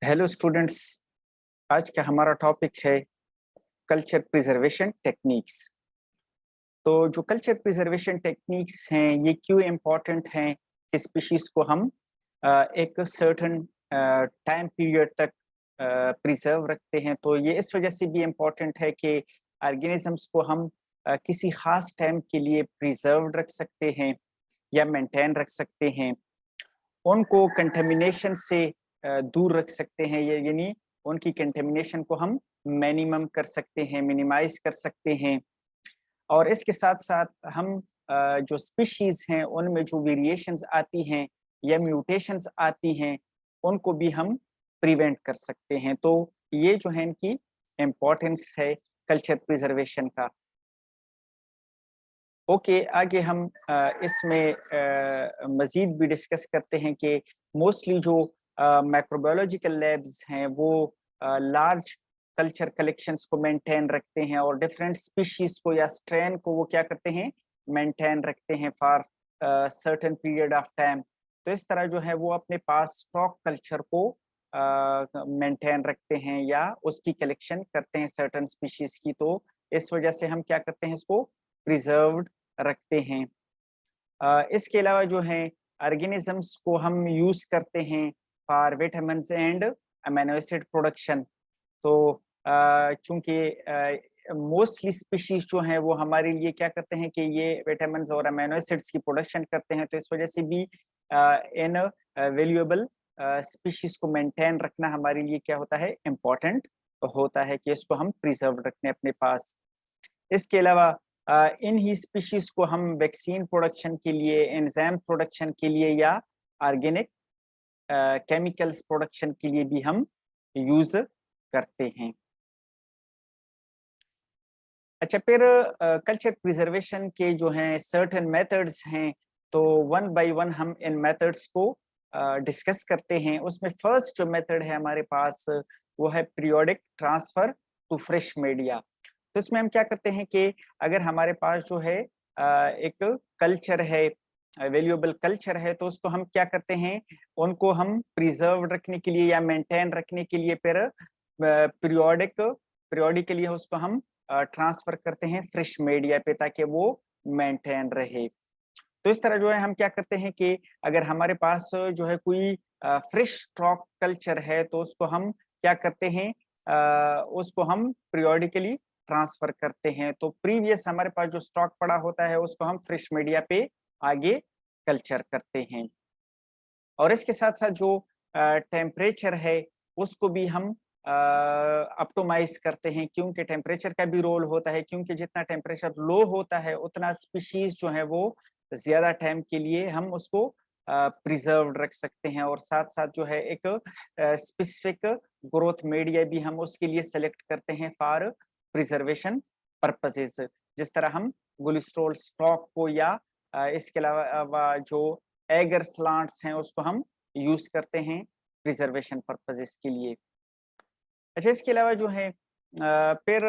Hello students. आज का हमारा टॉपिक है कल्चर प्रिजर्वेशन टेक्निक्स। तो जो कल्चर प्रिजर्वेशन टेक्निक्स हैं ये क्यों इम्पोर्टेंट हैं कि स्पीशीज को हम एक सर्टेन टाइम पीरियड तक प्रिजर्व रखते हैं। तो ये इस वजह से भी इम्पोर्टेंट है कि ऑर्गेनिजम्स को हम किसी खास टाइम के लिए प्रिजर्व रख सकते हैं या मेंटेन रख सकते हैं। उनको कंटेमिनेशन से दूर रख सकते हैं, ये यानी उनकी कंटेमिनेशन को हम मिनिमम कर सकते हैं, मिनिमाइज कर सकते हैं। और इसके साथ साथ हम जो स्पीशीज हैं उनमें जो वेरिएशंस आती हैं या म्यूटेशंस आती हैं उनको भी हम प्रिवेंट कर सकते हैं। तो ये जो है इनकी इम्पोर्टेंस है कल्चर प्रिजर्वेशन का। ओके, आगे हम इसमें मजीद भी डिस्कस करते हैं कि मोस्टली जो माइक्रोबायोलॉजिकल लैब्स हैं वो लार्ज कल्चर कलेक्शंस को मेंटेन रखते हैं और डिफरेंट स्पीशीज को या स्ट्रेन को वो क्या करते हैं, मेंटेन रखते हैं for certain period of time. तो इस तरह जो है वो अपने पास स्टॉक कल्चर को मेंटेन रखते हैं या उसकी कलेक्शन करते हैं सर्टेन स्पीशीज की। तो इस वजह से हम क्या करते हैं, इसको प्रिजर्व्ड रखते हैं। इसके अलावा जो है ऑर्गेनिजम्स को हम यूज करते हैं for vitamins and amino acid production. तो चूंकि मोस्टली स्पीशीज जो हैं वो हमारे लिए क्या करते हैं कि ये विटामिन्स और अमीनो एसिड्स की प्रोडक्शन करते हैं। तो इस वजह से भी इन वैल्यूएबल स्पीशीज को मेंटेन रखना हमारे लिए क्या होता है, इम्पोर्टेंट होता है कि इसको हम प्रिजर्व रखने अपने पास। इसके अलावा इन ही स्पीशीज को हम वैक्सीन प्रोडक्शन के लिए, एंजाइम प्रोडक्शन के लिए या ऑर्गेनिक केमिकल्स प्रोडक्शन के लिए भी हम यूज करते हैं। अच्छा, फिर कल्चर प्रिजर्वेशन के जो हैं सर्टेन मेथड्स हैं, तो वन बाय वन हम इन मेथड्स को डिस्कस करते हैं। उसमें फर्स्ट जो मेथड है हमारे पास वो है periodic transfer to fresh media. तो इसमें हम क्या करते हैं कि अगर हमारे पास जो है एक कल्चर है, वैल्यूएबल कल्चर है, तो उसको हम क्या करते हैं, उनको हम प्रिजर्व रखने के लिए या मेंटेन रखने के लिए फिर पीरियोडिकली उसको हम ट्रांसफर करते हैं फ्रेश मीडिया पे ताकि वो मेंटेन रहे। तो इस तरह जो है हम क्या करते हैं कि अगर हमारे पास जो है कोई फ्रेश स्टॉक कल्चर है तो उसको हम क्या करते हैं, उसको हम पीरियोडिकली ट्रांसफर करते हैं। तो प्रीवियस हमारे पास जो स्टॉक पड़ा होता है उसको हम फ्रेश मीडिया पे आगे कल्चर करते हैं। और इसके साथ साथ जो टेम्परेचर है उसको भी हम ऑप्टिमाइज करते हैं, क्योंकि टेम्परेचर का भी रोल होता है। क्योंकि जितना टेम्परेचर लो होता है उतना स्पीशीज जो है वो ज्यादा टाइम के लिए हम उसको प्रिजर्व रख सकते हैं। और साथ साथ जो है एक स्पेसिफिक ग्रोथ मीडिया भी हम उसके लिए सेलेक्ट करते हैं फॉर प्रिजर्वेशन पर्पसेस। जिस तरह हम गुलिस्ट्रोल स्टॉक को या इसके अलावा जो एगर स्लांट्स हैं उसको हम यूज करते हैं प्रिजर्वेशन पर्पसेस के लिए। अच्छा, इसके अलावा जो है फिर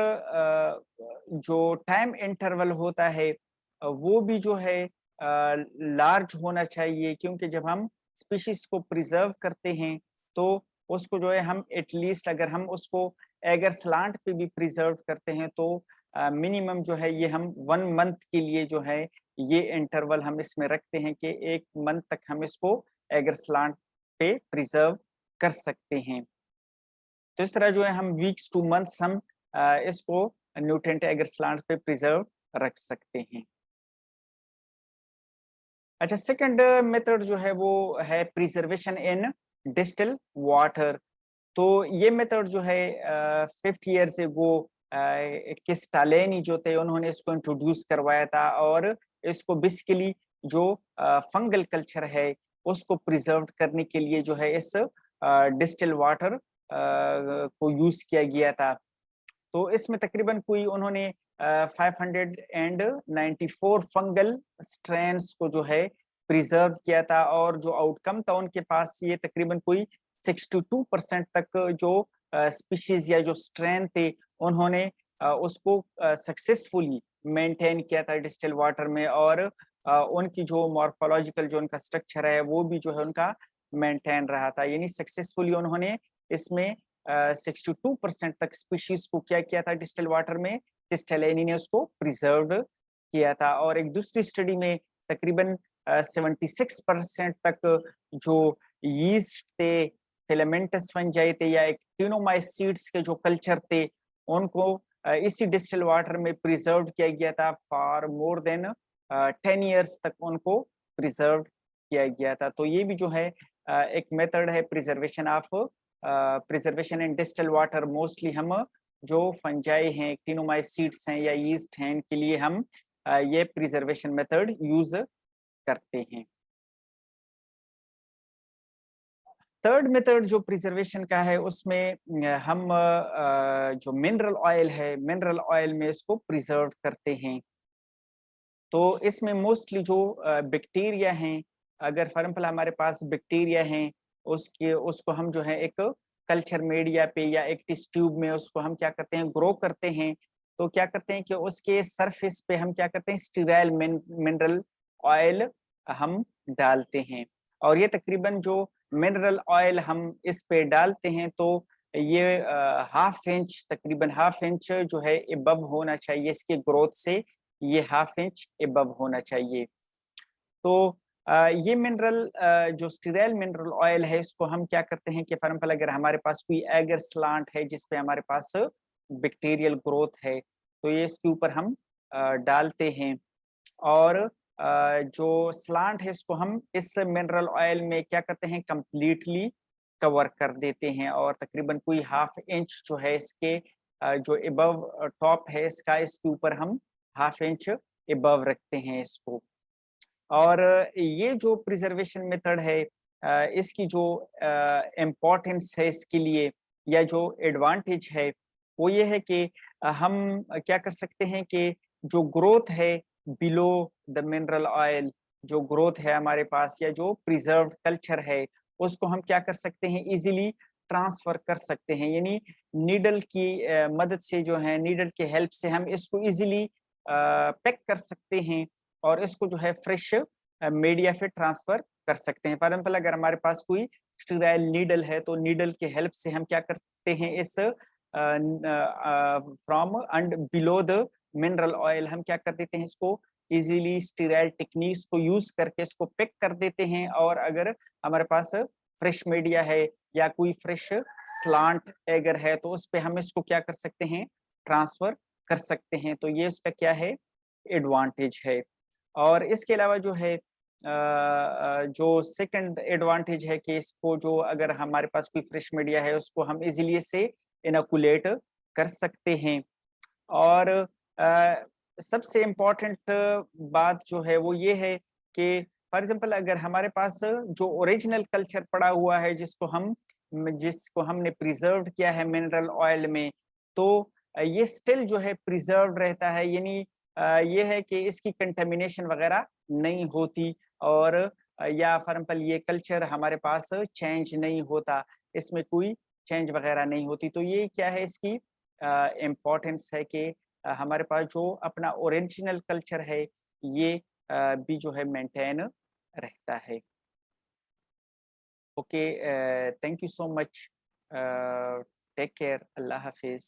जो टाइम इंटरवल होता है वो भी जो है लार्ज होना चाहिए, क्योंकि जब हम स्पीशीज को प्रिजर्व करते हैं तो उसको जो है हम एटलीस्ट अगर हम उसको एगर स्लांट पे भी प्रिजर्व करते हैं तो मिनिमम जो है ये हम 1 मंथ के लिए जो है ये इंटरवल हम इसमें रखते हैं कि 1 मंथ तक हम इसको एगर स्लांट पे प्रिजर्व कर सकते हैं। तो इस तरह जो है हम वीक्स टू मंथ्स हम इसको न्यूट्रिएंट एगर स्लांट पे प्रिजर्व रख सकते हैं। अच्छा, सेकंड मेथड जो है वो है प्रिजर्वेशन इन डिस्टिल वाटर। तो ये मेथड जो है 50 ईयर्स एगो किस्टालेनी जो थे उन्होंने इसको इंट्रोड्यूस करवाया था। और इसको बेसिकली जो फंगल कल्चर है उसको प्रिजर्व करने के लिए जो है इस डिस्टिल वाटर को यूज किया गया था। तो इसमें तकरीबन कोई उन्होंने 594 फंगल स्ट्रेन्स को जो है प्रिजर्व किया था। और जो आउटकम था उनके पास ये तकरीबन कोई 62% तक जो स्पीशीज या जो स्ट्रेन थे उन्होंने उसको सक्सेसफुली मेंटेन किया था डिस्टिल वाटर में। और उनकी जो मॉर्फोलॉजिकल जो उनका स्ट्रक्चर है वो भी जो है उनका मेंटेन रहा था, यानी सक्सेसफुली उन्होंने इसमें 62% तक स्पीशीज को क्या किया था डिस्टिल वाटर में, क्रिस्टलैनी ने उसको प्रिजर्व किया था। और एक दूसरी स्टडी में तकरीबन 76% तक जो यीस्ट थे, फिलामेंटस फंजाई थे या एक्टिनोमाइसीड्स के जो कल्चर थे, उनको इसी डिस्टिल वाटर में प्रिजर्व किया गया था फॉर मोर देन 10 इयर्स तक उनको प्रिजर्व किया गया था। तो ये भी जो है एक मेथड है preservation of preservation in distil water. Mostly हम जो फंजाई हैं, एक्टिनोमाइसीड्स हैं या यीस्ट हैं, इनके लिए हम ये प्रिजर्वेशन मेथड यूज करते हैं। थर्ड मेथड जो प्रिजर्वेशन का है उसमें हम जो मिनरल ऑयल है, मिनरल ऑयल में इसको प्रिजर्व करते हैं। तो इसमें मोस्टली जो बैक्टीरिया हैं, अगर फॉर एग्जाम्पल हमारे पास बैक्टीरिया हैं, उसको हम जो है एक कल्चर मीडिया पे या एक टेस्ट ट्यूब में उसको हम क्या करते हैं, ग्रो करते हैं। तो क्या करते हैं कि उसके सरफेस पे हम क्या करते हैं, स्टीराइल मिनरल ऑयल हम डालते हैं। और ये तकरीबन जो मिनरल ऑयल हम इस पे डालते हैं तो ये हाफ इंच, तकरीबन हाफ इंच जो है एबव होना चाहिए इसके ग्रोथ से, ये हाफ इंच एबव होना चाहिए। तो ये मिनरल जो स्टीराइल मिनरल ऑयल है, इसको हम क्या करते हैं कि फॉर एग्जाम्पल अगर हमारे पास कोई एगर स्लांट है जिसपे हमारे पास बैक्टीरियल ग्रोथ है, तो ये इसके ऊपर हम डालते हैं। और जो स्लांट है इसको हम इस मिनरल ऑयल में क्या करते हैं, कंप्लीटली कवर कर देते हैं। और तकरीबन कोई हाफ इंच जो है इसके जो एबव टॉप है इसका, इसके ऊपर हम हाफ इंच एबव रखते हैं इसको। और ये जो प्रिजर्वेशन मेथड है, इसकी जो इम्पोर्टेंस है इसके लिए या जो एडवांटेज है वो ये है कि हम क्या कर सकते हैं कि जो ग्रोथ है बिलो द मिनरल ऑयल, जो ग्रोथ है हमारे पास या जो प्रिजर्व्ड कल्चर है, उसको हम क्या कर सकते हैं, इजीली ट्रांसफर कर सकते हैं। यानी नीडल की मदद से जो है, नीडल के हेल्प से हम इसको इजीली पैक कर सकते हैं और इसको जो है फ्रेश मीडिया पे ट्रांसफर कर सकते हैं। फॉर एग्जाम्पल अगर हमारे पास कोई स्टीराइल नीडल है तो नीडल के हेल्प से हम क्या कर सकते हैं, इस from and below the mineral oil हम क्या कर देते हैं, इसको इजीली स्टीराइल टेक्निक्स को यूज करके इसको पैक कर देते हैं। और अगर हमारे पास फ्रेश मीडिया है या कोई फ्रेश स्लांट एगर है तो उस पे हम इसको क्या कर सकते हैं, ट्रांसफर कर सकते हैं। तो ये उसका क्या है, एडवांटेज है। और इसके अलावा जो है जो सेकंड एडवांटेज है कि इसको जो अगर हमारे पास कोई फ्रेश मीडिया है उसको हम इजीली से इनोकुलेट कर सकते हैं। और सबसे इम्पोर्टेंट बात जो है वो ये है कि फॉर एग्जाम्पल अगर हमारे पास जो ओरिजिनल कल्चर पड़ा हुआ है जिसको हमने प्रिजर्व किया है मिनरल ऑयल में, तो ये स्टिल जो है प्रिजर्व रहता है। यानी ये है कि इसकी कंटेमिनेशन वगैरह नहीं होती और या फॉर एग्जाम्पल ये कल्चर हमारे पास चेंज नहीं होता, इसमें कोई चेंज वगैरह नहीं होती। तो ये क्या है, इसकी इम्पोर्टेंस है कि हमारे पास जो अपना ओरिजिनल कल्चर है ये भी जो है मेंटेन रहता है। Okay, thank you so much, take care, अल्लाह हाफिज।